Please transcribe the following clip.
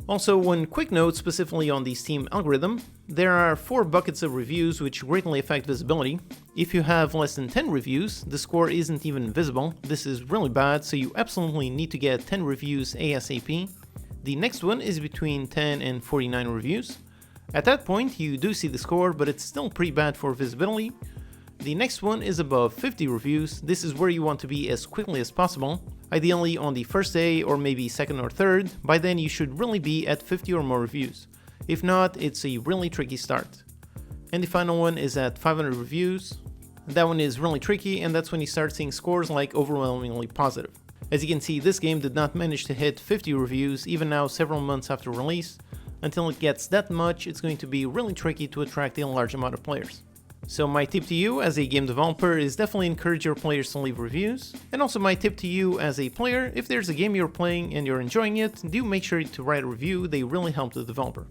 Also, one quick note specifically on the Steam algorithm, there are 4 buckets of reviews which greatly affect visibility. If you have less than 10 reviews, the score isn't even visible. This is really bad, so you absolutely need to get 10 reviews ASAP. The next one is between 10 and 49 reviews. At that point, you do see the score, but it's still pretty bad for visibility. The next one is above 50 reviews. This is where you want to be as quickly as possible, ideally on the first day or maybe second or third. By then you should really be at 50 or more reviews. If not, it's a really tricky start. And the final one is at 500 reviews. That one is really tricky, and that's when you start seeing scores like overwhelmingly positive. As you can see, this game did not manage to hit 50 reviews even now several months after release. Until it gets that much, it's going to be really tricky to attract a large amount of players. So my tip to you as a game developer is definitely encourage your players to leave reviews. And also my tip to you as a player, if there's a game you're playing and you're enjoying it, do make sure to write a review. They really help the developer.